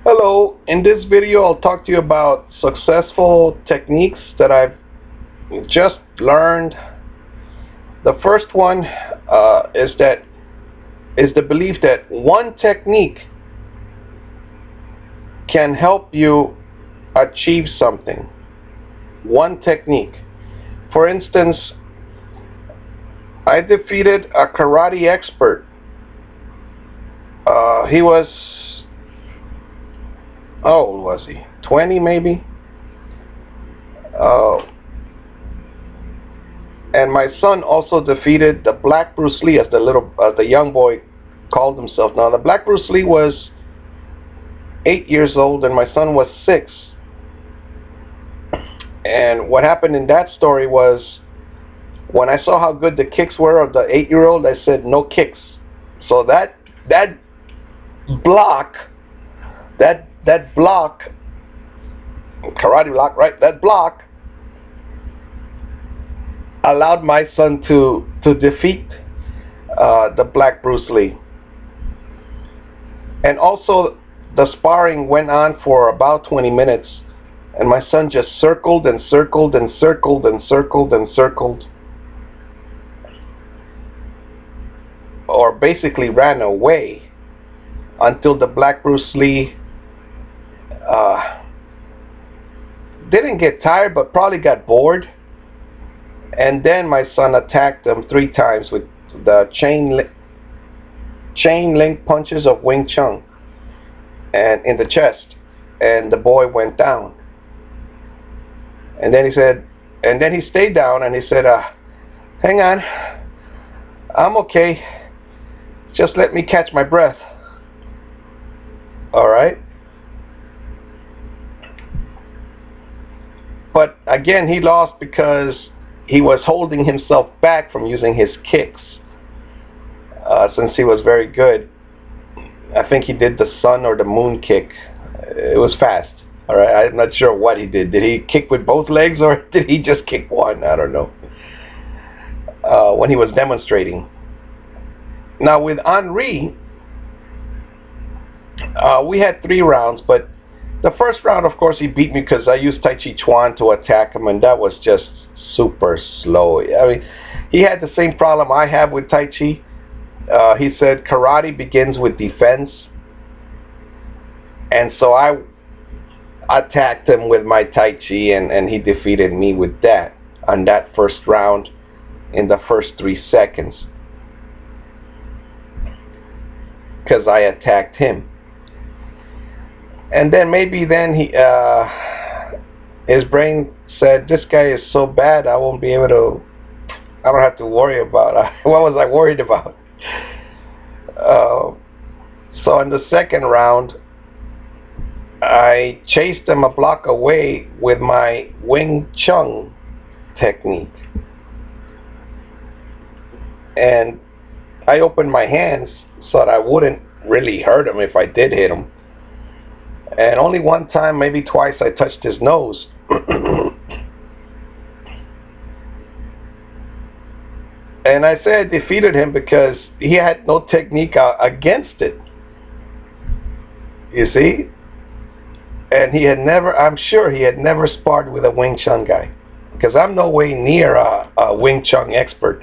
Hello, in this video I'll talk to you about successful techniques that I've just learned. The first one is the belief that one technique can help you achieve something. One technique. For instance, I defeated a karate expert. He was, how old was he? 20 maybe? And my son also defeated the Black Bruce Lee, as the young boy called himself. Now, the Black Bruce Lee was 8 years old, and my son was 6. And what happened in that story was, when I saw how good the kicks were of the 8-year-old, I said no kicks. So that block, that block, karate block, right? That block allowed my son to defeat the Black Bruce Lee. And also, the sparring went on for about 20 minutes, and my son just circled and circled and circled and circled and circled, or basically ran away, until the Black Bruce Lee didn't get tired, but probably got bored. And then my son attacked him 3 times with the chain link punches of Wing Chun, and in the chest, and the boy went down. And then he stayed down, and he said, hang on, I'm okay, just let me catch my breath. Alright? But again, he lost because he was holding himself back from using his kicks, since he was very good. I think he did the sun or the moon kick. It was fast. Alright, I'm not sure what he did. Did he kick with both legs, or did he just kick one? I don't know. When he was demonstrating. Now with Henri, we had 3 rounds, but the first round, of course, he beat me because I used Tai Chi Chuan to attack him, and that was just super slow. I mean, he had the same problem I have with Tai Chi. He said karate begins with defense, and so I attacked him with my Tai Chi, and he defeated me with that on that first round in the first 3 seconds, because I attacked him. And then maybe then his brain said, this guy is so bad, I won't be able to, I don't have to worry about it. What was I worried about? So in the second round, I chased him a block away with my Wing Chun technique. And I opened my hands so that I wouldn't really hurt him if I did hit him. And only one time, maybe twice, I touched his nose. And I say I defeated him because he had no technique against it. You see? And he had never, I'm sure he had never sparred with a Wing Chun guy, because I'm no way near a Wing Chun expert.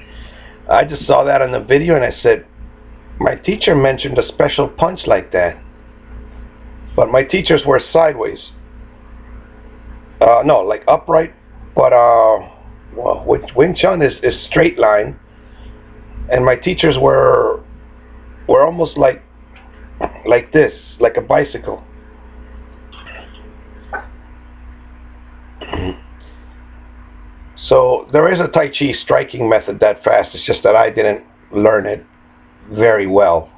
I just saw that on the video, and I said, my teacher mentioned a special punch like that. But my teachers were sideways. No, like upright. But well, Wing Chun is straight line, and my teachers were almost like this, like a bicycle. So there is a Tai Chi striking method that fast. It's just that I didn't learn it very well.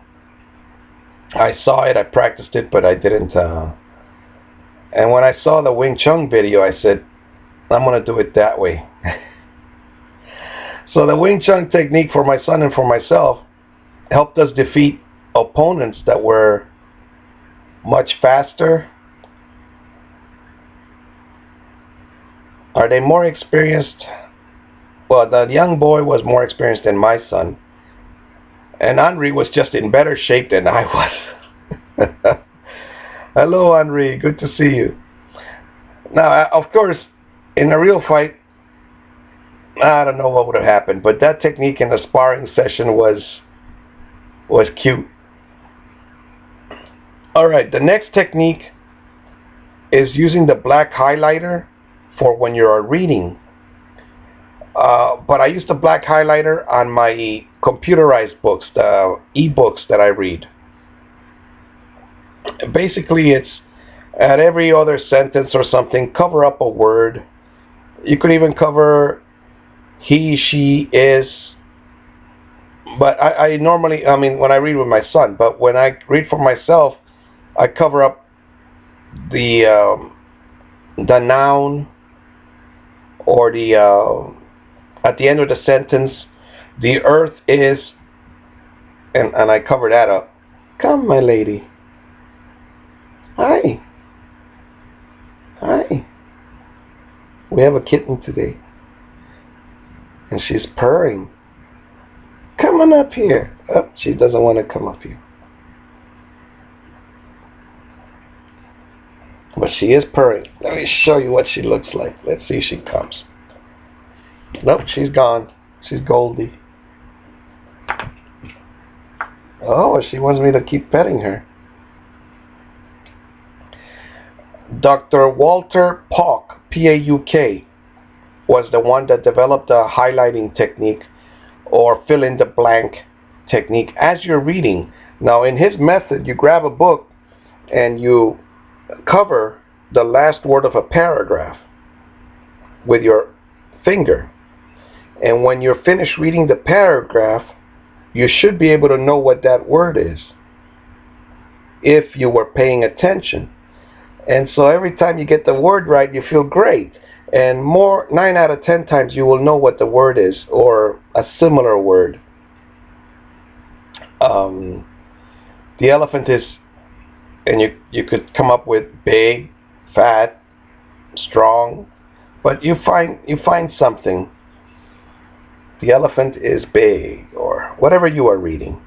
I saw it, I practiced it, but I didn't. And when I saw the Wing Chun video, I said, I'm going to do it that way. So the Wing Chun technique for my son and for myself helped us defeat opponents that were much faster. Are they more experienced? Well, the young boy was more experienced than my son. And Henri was just in better shape than I was. Hello, Henri. Good to see you. Now, of course, in a real fight, I don't know what would have happened, but that technique in the sparring session was cute. All right, the next technique is using the black highlighter for when you are reading. But I use the black highlighter on my computerized books, the e-books that I read. Basically, it's at every other sentence or something, cover up a word. You could even cover he, she, is. But I normally, I mean, when I read with my son, but when I read for myself, I cover up the noun or the at the end of the sentence, the earth is, and I cover that up. Come, my lady. Hi. Hi. We have a kitten today. And she's purring. Come on up here. Oh, she doesn't want to come up here. But she is purring. Let me show you what she looks like. Let's see if she comes. Nope, she's gone. She's Goldie. Oh, she wants me to keep petting her. Dr. Walter Pauk, P-A-U-K, was the one that developed the highlighting technique or fill in the blank technique as you're reading. Now, in his method, you grab a book and you cover the last word of a paragraph with your finger. And when you're finished reading the paragraph, you should be able to know what that word is if you were paying attention. And so every time you get the word right, you feel great. And 9 out of 10 times you will know what the word is or a similar word. The elephant is, and you could come up with big, fat, strong, but you find something. The elephant is big, or whatever you are reading.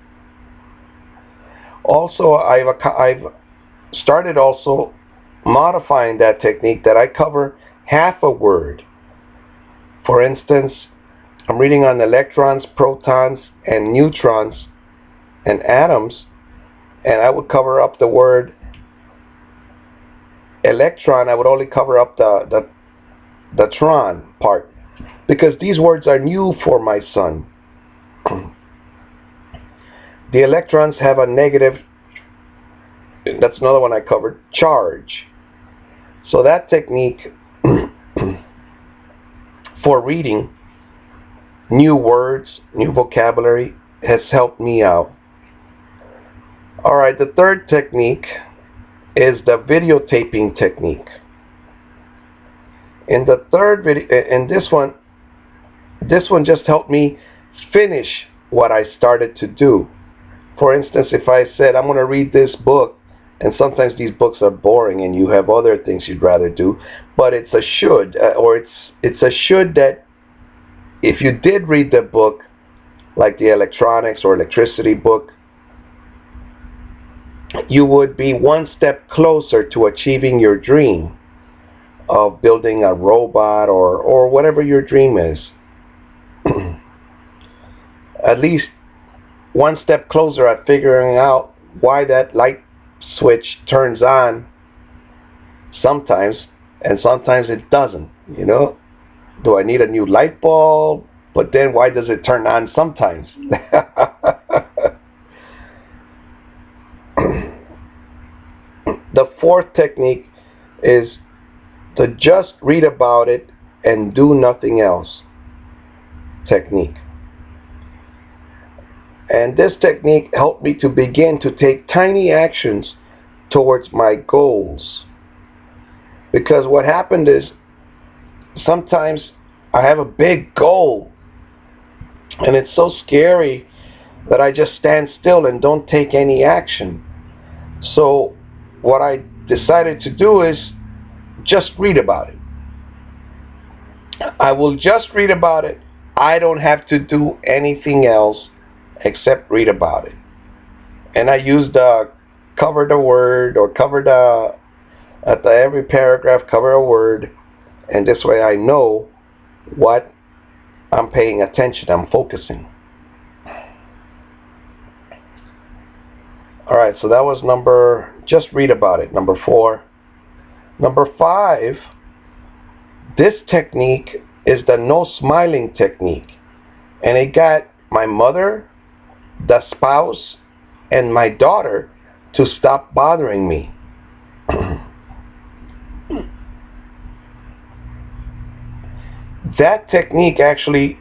Also, I've started also modifying that technique that I cover half a word. For instance, I'm reading on electrons, protons, and neutrons, and atoms, and I would cover up the word electron. I would only cover up the tron part, because these words are new for my son. The electrons have a negative, that's another one I covered, charge. So that technique for reading new words, new vocabulary, has helped me out. All right, the third technique is the videotaping technique. In the third video, in this one just helped me finish what I started to do. For instance, if I said I'm going to read this book, and sometimes these books are boring and you have other things you'd rather do, but it's a should, or it's a should that if you did read the book, like the electronics or electricity book, you would be one step closer to achieving your dream of building a robot or whatever your dream is. At least one step closer at figuring out why that light switch turns on sometimes and sometimes it doesn't. You know, do I need a new light bulb? But then why does it turn on sometimes? The fourth technique is to just read about it and do nothing else technique. And this technique helped me to begin to take tiny actions towards my goals. Because what happened is, sometimes I have a big goal and it's so scary that I just stand still and don't take any action. So what I decided to do is just read about it. I will just read about it. I don't have to do anything else except read about it. And I used cover the word, or cover the, at the every paragraph, cover a word, and this way I know what I'm paying attention, I'm focusing. Alright, so that was just read about it, number 4. Number 5, this technique is the no smiling technique. And it got my mother, the spouse, and my daughter to stop bothering me. That technique actually,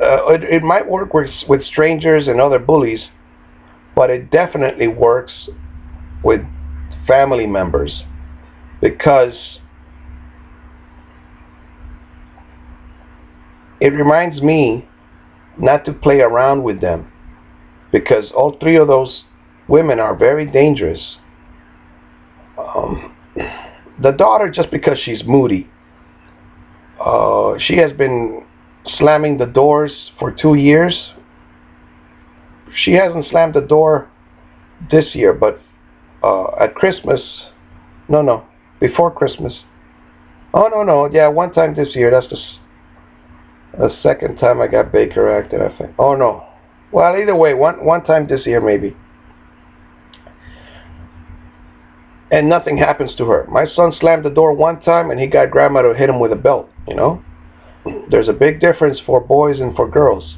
it might work with strangers and other bullies, but it definitely works with family members, because it reminds me not to play around with them, because all 3 of those women are very dangerous. The daughter, just because she's moody, she has been slamming the doors for 2 years. She hasn't slammed the door this year, but at Christmas, no, before Christmas. Oh, no, yeah, one time this year. That's the second time I got Baker acted, I think. Oh, no. Well, either way, one time this year maybe. And nothing happens to her. My son slammed the door one time and he got grandma to hit him with a belt, you know? There's a big difference for boys and for girls.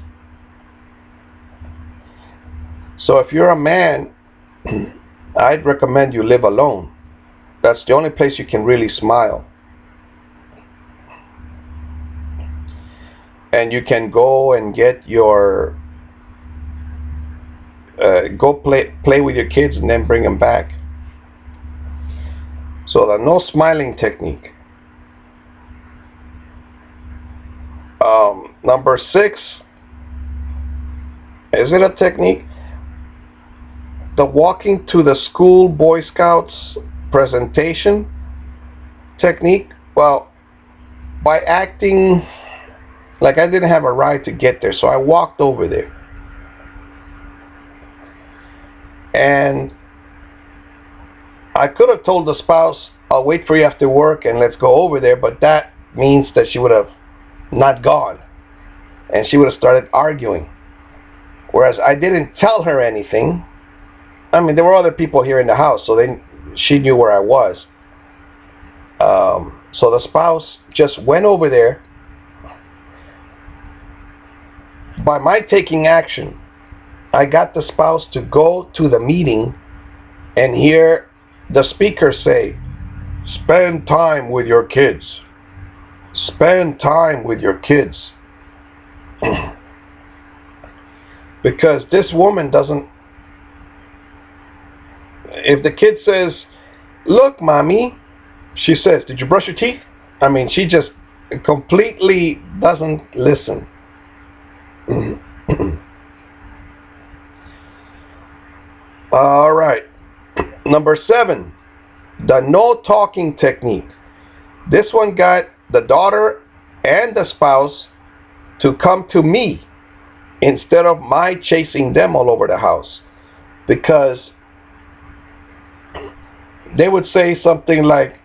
So if you're a man, I'd recommend you live alone. That's the only place you can really smile. And you can go and get your go play with your kids and then bring them back. So the no smiling technique. Number 6, is it a technique? The walking to the school Boy Scouts presentation technique. Well, by acting like I didn't have a ride to get there, so I walked over there. And I could have told the spouse, I'll wait for you after work and let's go over there, but that means that she would have not gone. And she would have started arguing. Whereas I didn't tell her anything. I mean, there were other people here in the house, so she knew where I was. So the spouse just went over there. By my taking action, I got the spouse to go to the meeting and hear the speaker say, "Spend time with your kids. Spend time with your kids." Because this woman doesn't, if the kid says, "Look, mommy," she says, "Did you brush your teeth?" I mean, she just completely doesn't listen. All right. Number 7, the no talking technique. This one got the daughter and the spouse to come to me instead of my chasing them all over the house, because they would say something like,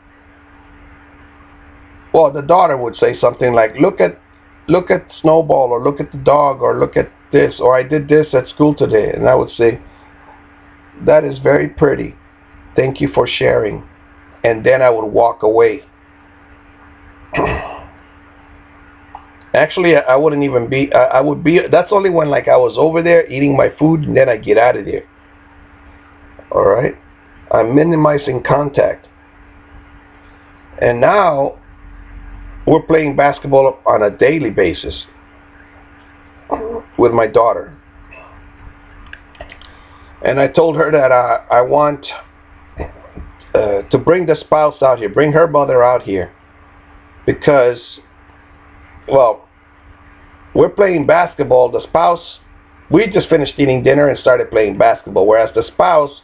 well, the daughter would say something like, look at Snowball, or look at the dog, or look at this, or I did this at school today. And I would say, that is very pretty, thank you for sharing. And then I would walk away. Actually, I wouldn't even be, I would be, that's only when like I was over there eating my food and then I get out of there. Alright, I'm minimizing contact. And now we're playing basketball on a daily basis with my daughter. And I told her that I want to bring the spouse out here, bring her mother out here, because, well, we're playing basketball. The spouse, we just finished eating dinner and started playing basketball, whereas the spouse,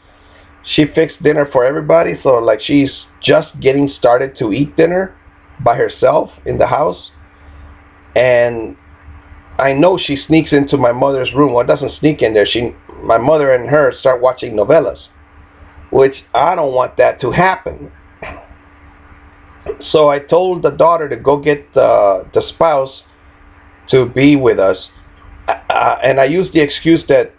she fixed dinner for everybody, so like she's just getting started to eat dinner by herself in the house. And I know she sneaks into my mother's room. Well, doesn't sneak in there. My mother and her start watching novellas, which I don't want that to happen. So I told the daughter to go get the spouse to be with us, and I used the excuse that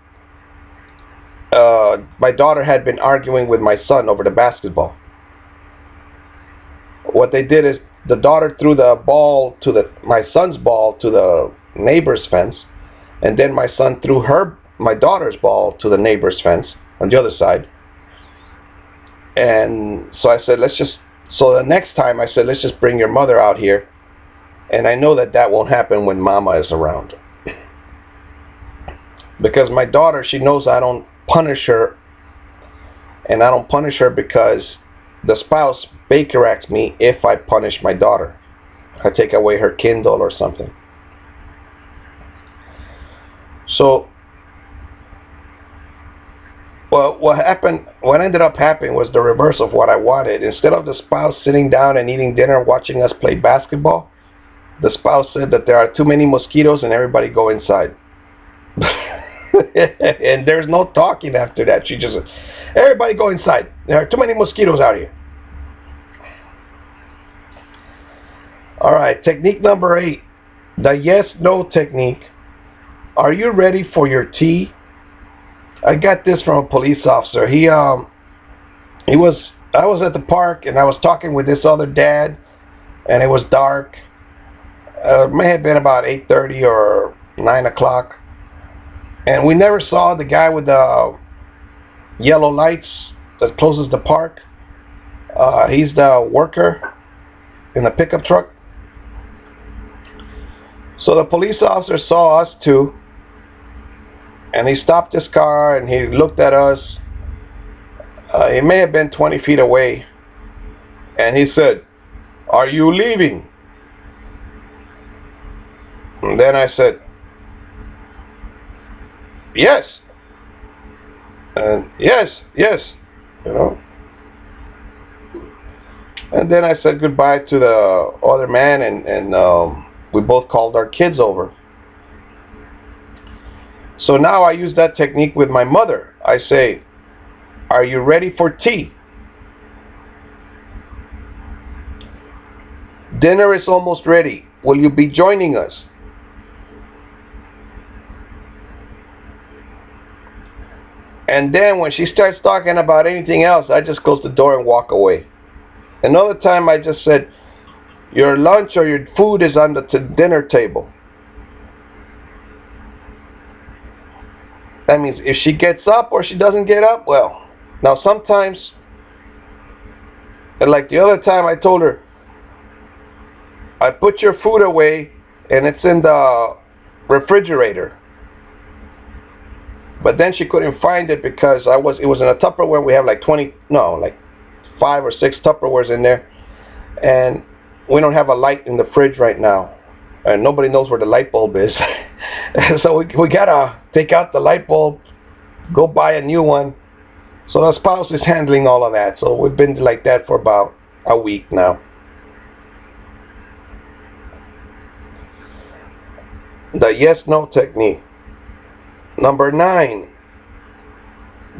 my daughter had been arguing with my son over the basketball. What they did is the daughter threw the ball to my son's ball to the neighbor's fence, and then my son threw my daughter's ball to the neighbor's fence on the other side. And so I said, so the next time I said, let's just bring your mother out here. And I know that won't happen when Mama is around. Because my daughter, she knows I don't punish her. And I don't punish her because the spouse Baker acts me if I punish my daughter. I take away her Kindle or something. So, well, what ended up happening was the reverse of what I wanted. Instead of the spouse sitting down and eating dinner and watching us play basketball, the spouse said that there are too many mosquitoes and everybody go inside. And there's no talking after that. She just said, everybody go inside. There are too many mosquitoes out here. All right, technique number 8, the yes-no technique. Are you ready for your tea? I got this from a police officer. I was at the park and I was talking with this other dad, and it was dark. It may have been about 8:30 or 9 o'clock, and we never saw the guy with the yellow lights that closes the park. He's the worker in the pickup truck. So the police officer saw us too, and he stopped his car and he looked at us. He may have been 20 feet away, and he said, "Are you leaving?" And then I said, "Yes." And yes, you know. And then I said goodbye to the other man, and we both called our kids over. So now I use that technique with my mother. I say, "Are you ready for tea? Dinner is almost ready. Will you be joining us?" And then when she starts talking about anything else, I just close the door and walk away. Another time I just said, "Your lunch or your food is on the dinner table." That means if she gets up or she doesn't get up, well, now sometimes, and like the other time I told her, "I put your food away and it's in the refrigerator." But then she couldn't find it because it was in a Tupperware. We have like 5 or 6 Tupperwares in there, and we don't have a light in the fridge right now, and nobody knows where the light bulb is. So we gotta take out the light bulb, go buy a new one. So the spouse is handling all of that. So we've been like that for about a week now. The yes-no technique. Number 9,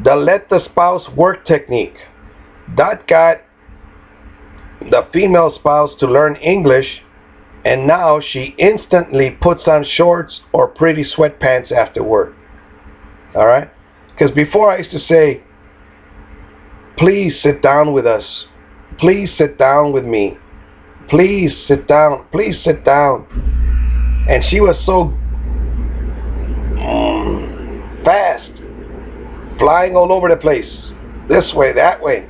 the let the spouse work technique. That got the female spouse to learn English, and now she instantly puts on shorts or pretty sweatpants after work. All right? Because before I used to say, "Please sit down with us. Please sit down with me. Please sit down. Please sit down." And she was so fast, flying all over the place, this way, that way.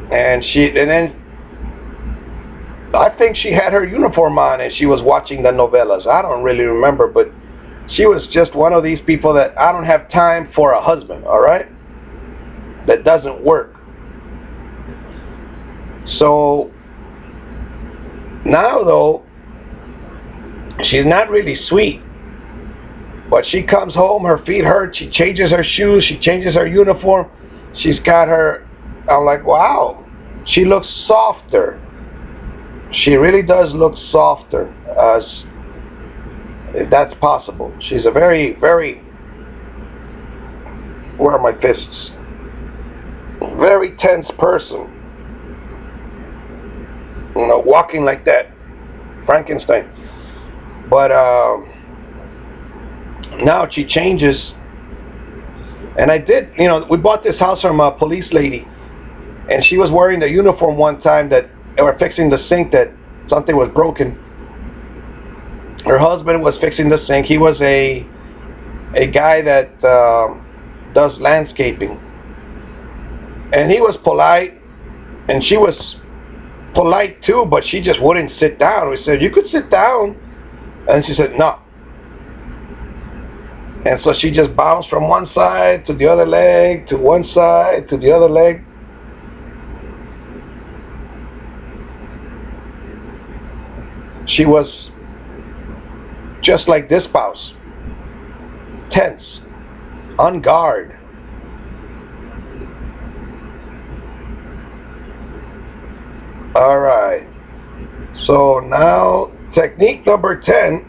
And then I think she had her uniform on and she was watching the novellas. I don't really remember, but she was just one of these people that I don't have time for a husband, all right? That doesn't work. So now though, she's not really sweet. But she comes home, her feet hurt, she changes her shoes, she changes her uniform, she's got her, I'm like, wow, she looks softer. She really does look softer. if that's possible. She's a very, very, where are my fists? Very tense person. You know, walking like that. Frankenstein. But now she changes. And I did, you know, we bought this house from a police lady. And she was wearing the uniform one time that they were fixing the sink, that something was broken. Her husband was fixing the sink. He was a guy that does landscaping. And he was polite, and she was polite too, but she just wouldn't sit down. We said, you could sit down. And she said, no. And so she just bounced from one side to the other leg, to one side to the other leg. She was just like this spouse, tense, on guard. All right. So now technique number 10,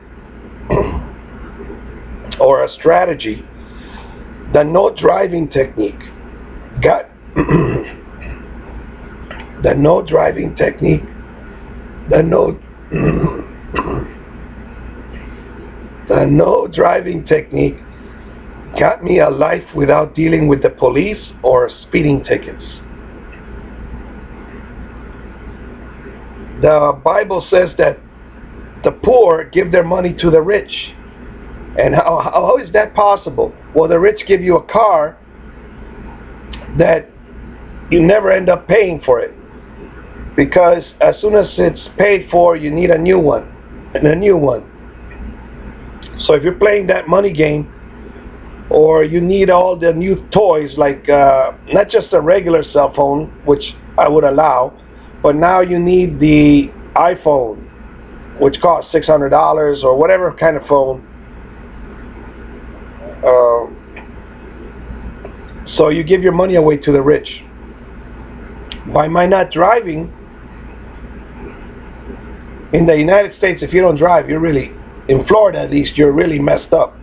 or a strategy, the no driving technique. Got the no driving technique. The no the no driving technique got me a life without dealing with the police or speeding tickets. The Bible says that the poor give their money to the rich. And how is that possible? Well, the rich give you a car that you never end up paying for it. Because as soon as it's paid for, you need a new one. And a new one. So if you're playing that money game, or you need all the new toys, like not just a regular cell phone, which I would allow, but now you need the iPhone, which costs $600 or whatever kind of phone. So you give your money away to the rich. By my not driving, in the United States, if you don't drive, you're really, in Florida at least, you're really messed up.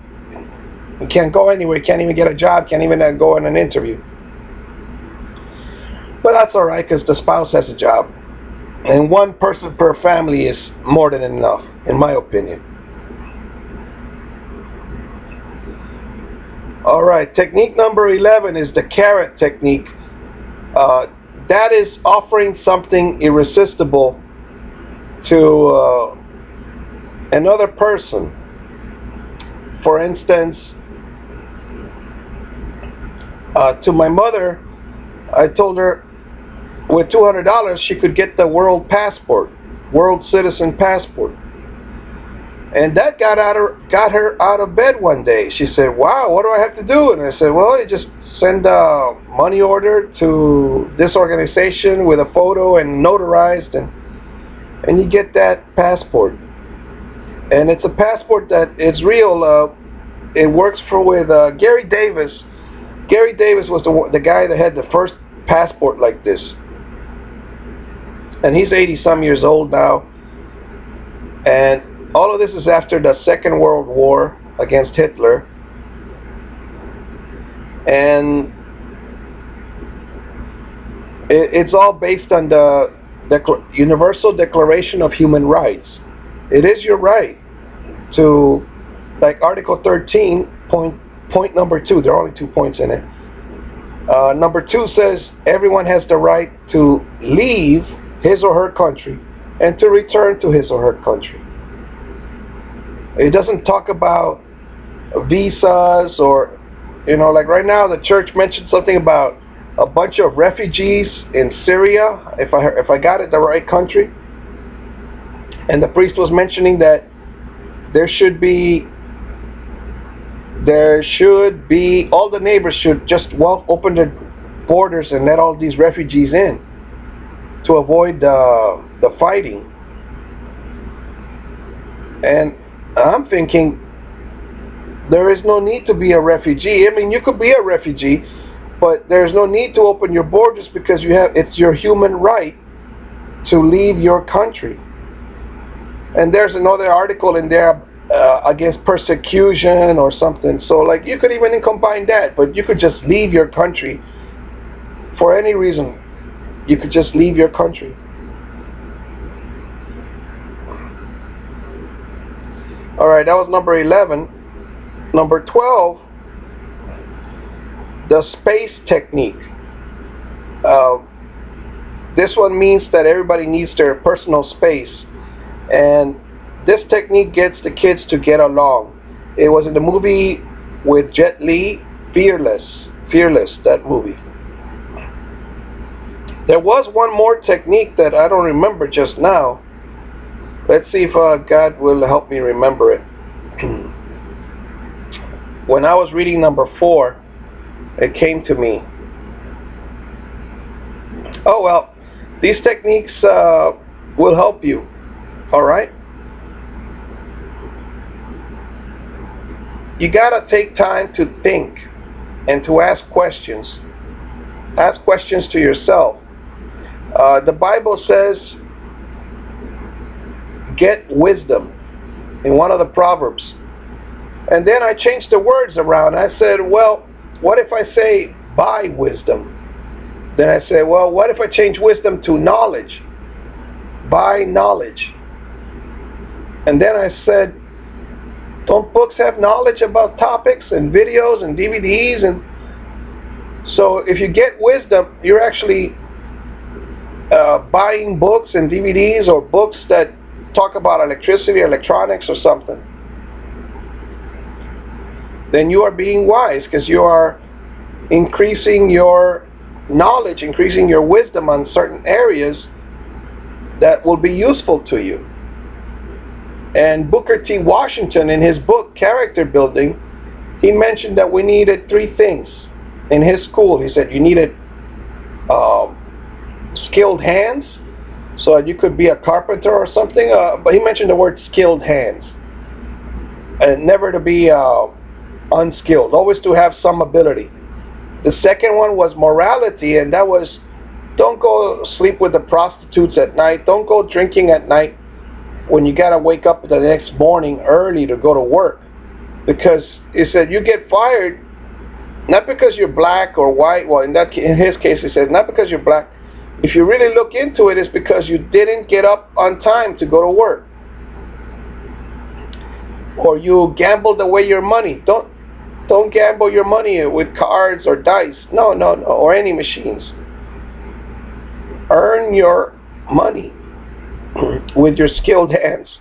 You can't go anywhere, can't even get a job, can't even go on an interview. But that's alright, because the spouse has a job. And one person per family is more than enough, in my opinion. Alright, technique number 11 is the carrot technique. That is offering something irresistible to another person. For instance, to my mother, I told her with $200 she could get the world passport, world citizen passport. And that got her out of bed one day. She said, wow, what do I have to do? And I said, well, you just send a money order to this organization with a photo and notarized, and you get that passport. And it's a passport that is real. It works with Gary Davis. Gary Davis was the guy that had the first passport like this. And he's 80-some years old now. And all of this is after the Second World War against Hitler. And it's all based on the Universal Declaration of Human Rights. It is your right to, like Article 13, point number 2, there are only 2 points in it. Number 2 says everyone has the right to leave his or her country and to return to his or her country. It doesn't talk about visas or, like right now the church mentioned something about a bunch of refugees in Syria, if I got it the right country. And the priest was mentioning that there should be, all the neighbors should just open the borders and let all these refugees in to avoid the fighting. And I'm thinking, there is no need to be a refugee. I mean, you could be a refugee, but there's no need to open your borders because it's your human right to leave your country. And there's another article in there against persecution or something. So like you could even combine that, but you could just leave your country for any reason. You could just leave your country. All right, that was number 11. Number 12, the space technique. Uh, this one means that everybody needs their personal space, and this technique gets the kids to get along. It was in the movie with Jet Li, Fearless, that movie. There was one more technique that I don't remember just now. Let's see if God will help me remember it. When I was reading number 4, it came to me. Oh well, these techniques will help you. All right? You gotta take time to think and to ask questions. Ask questions to yourself. The Bible says, get wisdom in one of the Proverbs. And then I changed the words around. I said, well, what if I say buy wisdom? Then I said, well, what if I change wisdom to knowledge? Buy knowledge. And then I said, don't books have knowledge about topics and videos and DVDs? And so if you get wisdom, you're actually buying books and DVDs or books that talk about electricity, electronics, or something. Then you are being wise because you are increasing your knowledge, increasing your wisdom on certain areas that will be useful to you. And Booker T. Washington, in his book Character Building, he mentioned that we needed 3 things in his school. He said you needed skilled hands, so that you could be a carpenter or something, but he mentioned the word skilled hands, and never to be unskilled, always to have some ability. The second one was morality, and that was don't go sleep with the prostitutes at night, don't go drinking at night when you gotta wake up the next morning early to go to work, because he said you get fired not because you're black or white. Well, in his case, he said not because you're black. If you really look into it, it's because you didn't get up on time to go to work, or you gambled away your money. Don't gamble your money with cards or dice. No, or any machines. Earn your money with your skilled hands.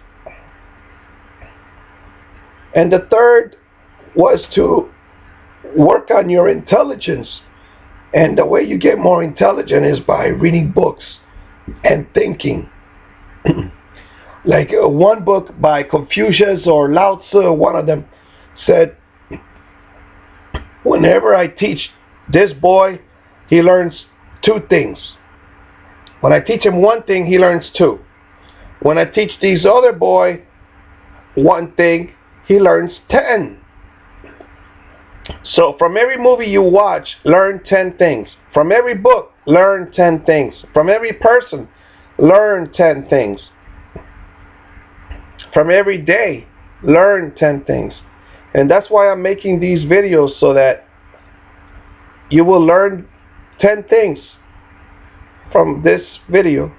And the third was to work on your intelligence. And the way you get more intelligent is by reading books and thinking. Like one book by Confucius or Lao Tzu, one of them said, whenever I teach this boy, he learns 2 things. When I teach him 1 thing, he learns 2. When I teach this other boy 1 thing, he learns 10. So from every movie you watch, learn 10 things. From every book, learn 10 things. From every person, learn 10 things. From every day, learn 10 things. And that's why I'm making these videos, so that you will learn 10 things from this video.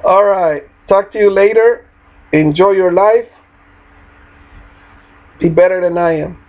Alright, talk to you later. Enjoy your life. Be better than I am.